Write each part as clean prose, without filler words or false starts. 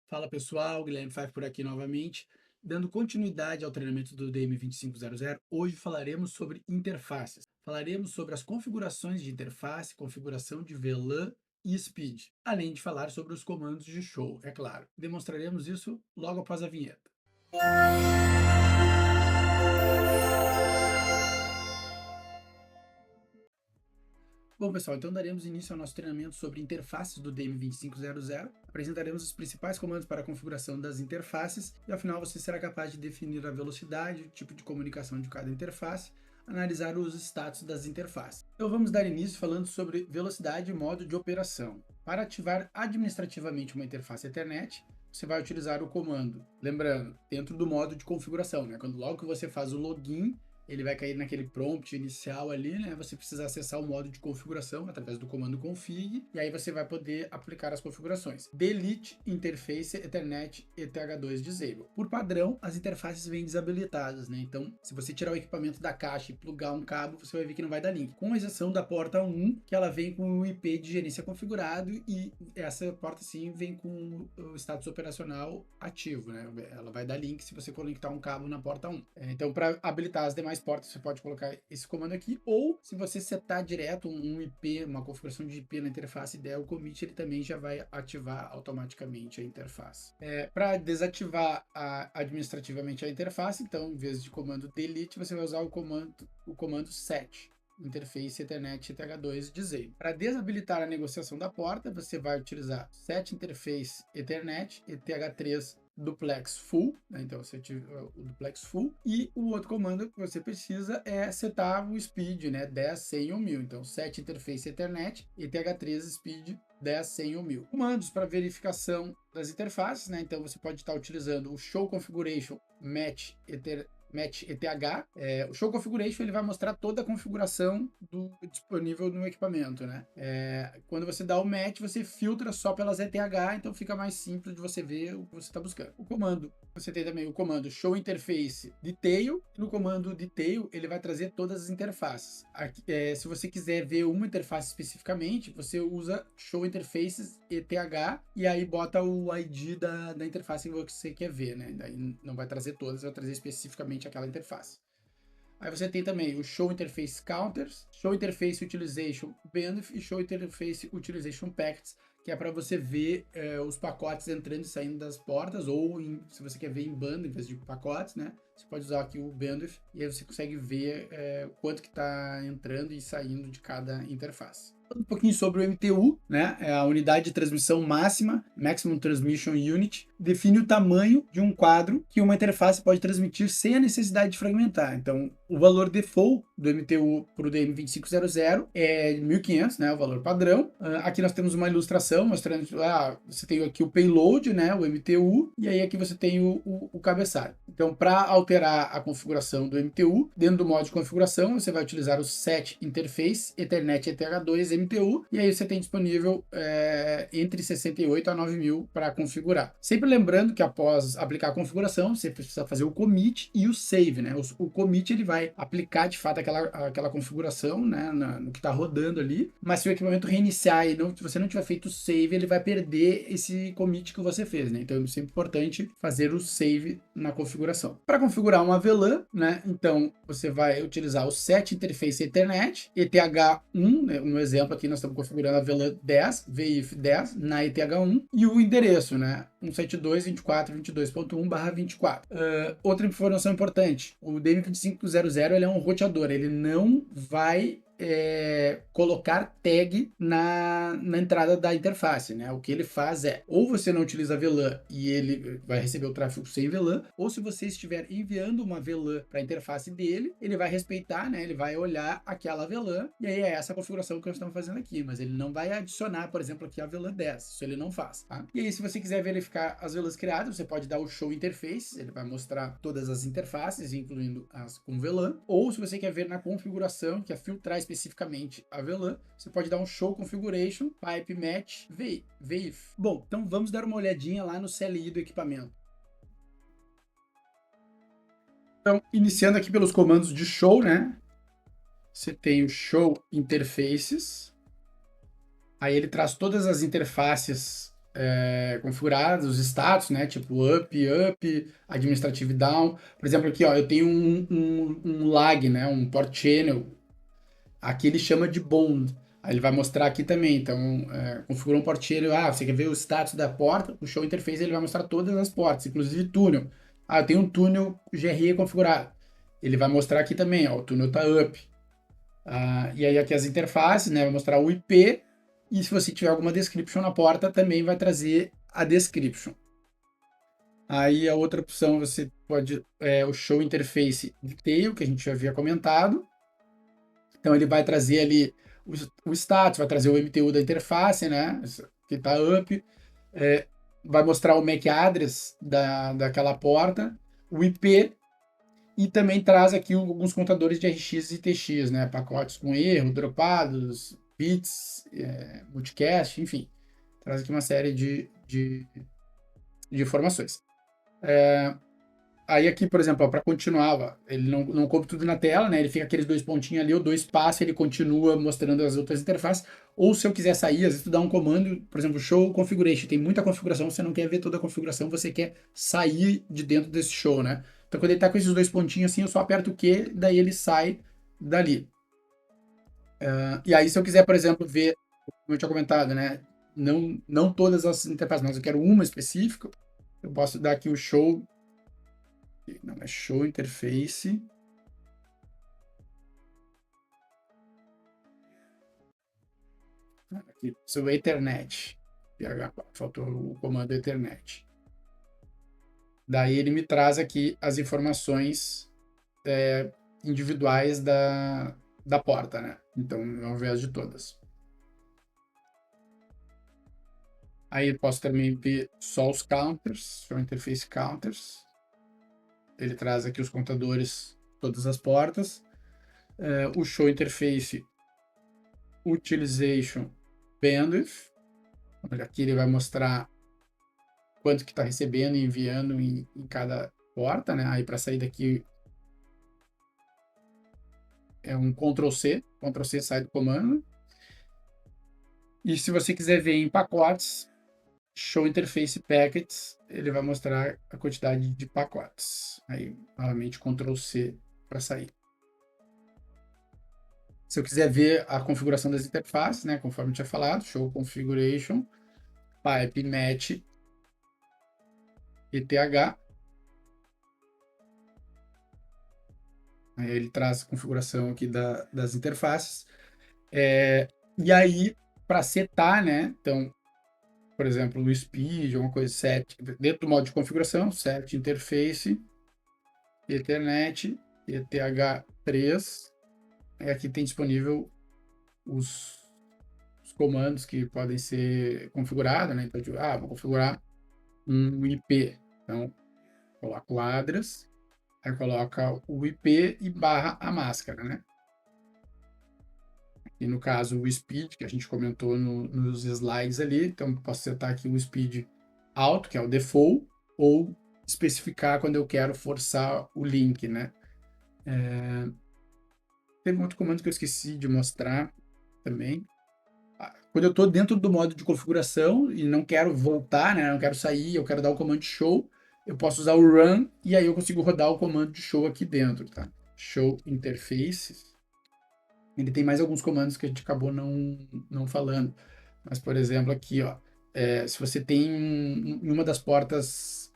Fala pessoal, Guilherme Five por aqui novamente. Dando continuidade ao treinamento do DM2500, hoje falaremos sobre interfaces. Falaremos sobre as configurações de interface, configuração de VLAN e speed, além de falar sobre os comandos de show, é claro. Demonstraremos isso logo após a vinheta. Bom, pessoal, então daremos início ao nosso treinamento sobre interfaces do DM2500. Apresentaremos os principais comandos para a configuração das interfaces e, ao final, você será capaz de definir a velocidade, o tipo de comunicação de cada interface, analisar os status das interfaces. Então vamos dar início falando sobre velocidade e modo de operação. Para ativar administrativamente uma interface Ethernet, você vai utilizar o comando, lembrando, dentro do modo de configuração, né? Logo que você faz o login, ele vai cair naquele prompt inicial ali, né? Você precisa acessar o modo de configuração através do comando config, e aí você vai poder aplicar as configurações. Delete Interface Ethernet ETH2 Disable. Por padrão, as interfaces vêm desabilitadas, né? Então, se você tirar o equipamento da caixa e plugar um cabo, você vai ver que não vai dar link. Com exceção da porta 1, que ela vem com o IP de gerência configurado, e essa porta sim vem com o status operacional ativo, né? Ela vai dar link se você conectar um cabo na porta 1. Então, para habilitar as demais portas, você pode colocar esse comando aqui, ou se você setar direto um IP, uma configuração de IP na interface e der o commit, ele também já vai ativar automaticamente a interface. Para desativar administrativamente a interface, então, em vez de comando delete, você vai usar o comando set. Interface Ethernet ETH2 Disable. Para desabilitar a negociação da porta, você vai utilizar set Interface Ethernet ETH3 Duplex Full, né? Então você ativa o Duplex Full, e o outro comando que você precisa é setar o speed, né? 10, 100 ou 1000. Então set Interface Ethernet ETH3 Speed 10, 100 ou 1000. Comandos para verificação das interfaces, né? Então você pode estar utilizando o Show Configuration Match ETH. O Show Configuration ele vai mostrar toda a configuração disponível no equipamento, né? Quando você dá o match, você filtra só pelas ETH, então fica mais simples de você ver o que você está buscando. Você tem também o comando Show Interface Detail. No comando Detail, ele vai trazer todas as interfaces. Aqui, se você quiser ver uma interface especificamente, você usa Show Interfaces ETH e aí bota o ID da interface que você quer ver, né? Daí não vai trazer todas, vai trazer especificamente aquela interface. Aí você tem também o Show Interface Counters, Show Interface Utilization Bandwidth e Show Interface Utilization Packets, que é para você ver os pacotes entrando e saindo das portas, ou se você quer ver em banda em vez de pacotes, né? Você pode usar aqui o Bandwidth e aí você consegue ver quanto que está entrando e saindo de cada interface. Um pouquinho sobre o MTU, né? É a unidade de transmissão máxima, Maximum Transmission Unit, define o tamanho de um quadro que uma interface pode transmitir sem a necessidade de fragmentar. Então, o valor default do MTU para o DM2500 é 1500, né? O valor padrão. Aqui nós temos uma ilustração mostrando, você tem aqui o payload, né? O MTU, e aí aqui você tem o cabeçalho. Então, para alterar a configuração do MTU, dentro do modo de configuração, você vai utilizar o set interface Ethernet ETH2 MTU, e aí você tem disponível entre 68 a 9000 para configurar. Sempre lembrando que após aplicar a configuração, você precisa fazer o commit e o save, né? O commit ele vai aplicar de fato aquela configuração, né, no que está rodando ali, mas se o equipamento reiniciar e você não tiver feito o save, ele vai perder esse commit que você fez, né? Então é sempre importante fazer o save na configuração. Para configurar uma VLAN, né? Então você vai utilizar o set interface Ethernet ETH1, né, no exemplo aqui nós estamos configurando a VLAN 10, VIF 10 na ETH1 e o endereço, né? 172.22.1/24. Outra informação importante, o DM2500 ele é um roteador, ele não vai colocar tag na entrada da interface, né? O que ele faz ou você não utiliza VLAN e ele vai receber o tráfego sem VLAN, ou se você estiver enviando uma VLAN para a interface dele, ele vai respeitar, né? Ele vai olhar aquela VLAN, e aí é essa configuração que nós estamos fazendo aqui, mas ele não vai adicionar, por exemplo, aqui a VLAN 10, isso ele não faz, tá? E aí, se você quiser verificar as VLANs criadas, você pode dar o Show Interface, ele vai mostrar todas as interfaces, incluindo as com VLAN, ou se você quer ver na configuração, que é filtrar especificamente a VLAN, você pode dar um Show Configuration, Pipe Match, VIF. Bom, então vamos dar uma olhadinha lá no CLI do equipamento. Então, iniciando aqui pelos comandos de Show, né? Você tem o Show Interfaces, aí ele traz todas as interfaces configurados, os status, né? Tipo up, administrative down. Por exemplo, aqui, ó, eu tenho um lag, né? Um port channel. Aqui ele chama de bond. Aí ele vai mostrar aqui também. Então, configura um port channel. Ah, você quer ver o status da porta? O show interface ele vai mostrar todas as portas, inclusive túnel. Ah, eu tenho um túnel GRE configurado. Ele vai mostrar aqui também, ó, o túnel tá up. E aí aqui as interfaces, né? Vai mostrar o IP. E se você tiver alguma description na porta, também vai trazer a description. Aí a outra opção você pode o show interface detail, que a gente já havia comentado. Então ele vai trazer ali o status, vai trazer o MTU da interface, né? Que está up. Vai mostrar o MAC address daquela porta, o IP, e também traz aqui alguns contadores de RX e TX, né? Pacotes com erro, dropados, bits, multicast, enfim. Traz aqui uma série de informações. Aí aqui, por exemplo, para continuar, ó, ele não cobre tudo na tela, né? Ele fica aqueles dois pontinhos ali, ou dois passos, ele continua mostrando as outras interfaces. Ou se eu quiser sair, às vezes tu dá um comando, por exemplo, show configuration. Tem muita configuração, você não quer ver toda a configuração, você quer sair de dentro desse show, né? Então quando ele tá com esses dois pontinhos assim, eu só aperto o Q, daí ele sai dali. E aí se eu quiser, por exemplo, ver, como eu tinha comentado, né? Não todas as interfaces, mas eu quero uma específica, eu posso dar aqui o show. Não, é show interface. Aqui, seu Ethernet. Faltou o comando Ethernet. Daí ele me traz aqui as informações individuais da porta, né? Então, ao invés de todas. Aí eu posso também ver só os counters, show interface counters. Ele traz aqui os contadores, todas as portas. O show interface utilization bandwidth. Aqui ele vai mostrar quanto que está recebendo e enviando em cada porta, né? Aí para sair daqui é um Ctrl C sai do comando. E se você quiser ver em pacotes, show interface packets, ele vai mostrar a quantidade de pacotes. Aí, novamente, Ctrl C para sair. Se eu quiser ver a configuração das interfaces, né, conforme eu tinha falado, show configuration, pipe match ETH. Aí ele traz a configuração aqui das interfaces. E aí, para setar, né? Então, por exemplo, o speed, alguma coisa, set, dentro do modo de configuração, set interface, Ethernet, ETH3. E aqui tem disponível os comandos que podem ser configurados, né? Então, vou configurar um IP. Então, coloca o address, aí coloca o IP e barra a máscara, né? E no caso o speed, que a gente comentou nos slides ali, então posso setar aqui o speed alto, que é o default, ou especificar quando eu quero forçar o link, né? Tem um outro comando que eu esqueci de mostrar também. Quando eu estou dentro do modo de configuração e não quero voltar, né? Não quero sair, eu quero dar o comando show, eu posso usar o run e aí eu consigo rodar o comando de show aqui dentro, tá? Show interfaces. Ele tem mais alguns comandos que a gente acabou não falando. Mas, por exemplo, aqui, ó, se você tem em uma das portas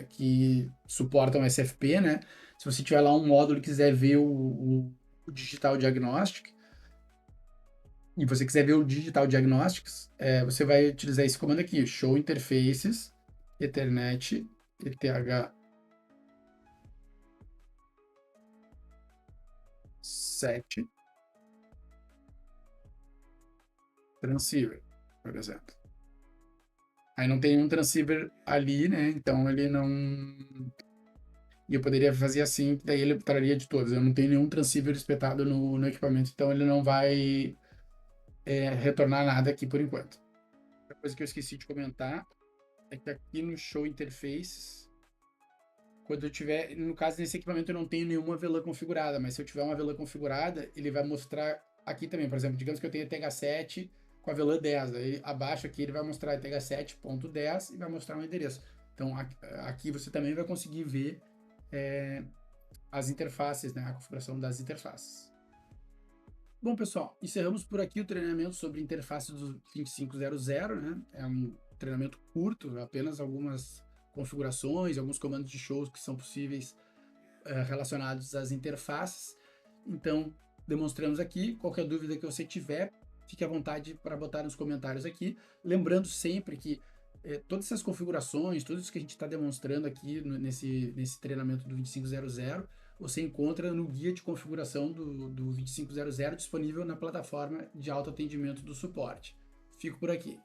que suportam SFP, né? Se você tiver lá um módulo e quiser ver o Digital Diagnostic, e você quiser ver o Digital Diagnostics, você vai utilizar esse comando aqui, show interfaces, Ethernet, ETH 7 transceiver, por exemplo. Aí não tem um transceiver ali, né? Então ele não. E eu poderia fazer assim, que daí ele traria de todos. Eu não tenho nenhum transceiver espetado no equipamento, então ele não vai retornar nada aqui por enquanto. Outra coisa que eu esqueci de comentar é que aqui no Show Interfaces, quando eu tiver, no caso desse equipamento eu não tenho nenhuma VLAN configurada, mas se eu tiver uma VLAN configurada, ele vai mostrar aqui também, por exemplo, digamos que eu tenho TH7 com a VLAN 10. Aí abaixo aqui ele vai mostrar IPv7.10 e vai mostrar um endereço. Então aqui você também vai conseguir ver as interfaces, né, a configuração das interfaces. Bom, pessoal, encerramos por aqui o treinamento sobre interface do 2500, né? É um treinamento curto, apenas algumas configurações, alguns comandos de shows que são possíveis relacionados às interfaces. Então, demonstramos aqui. Qualquer dúvida que você tiver, fique à vontade para botar nos comentários aqui. Lembrando sempre que todas essas configurações, tudo isso que a gente está demonstrando aqui nesse treinamento do 2500, você encontra no guia de configuração do 2500 disponível na plataforma de autoatendimento do suporte. Fico por aqui.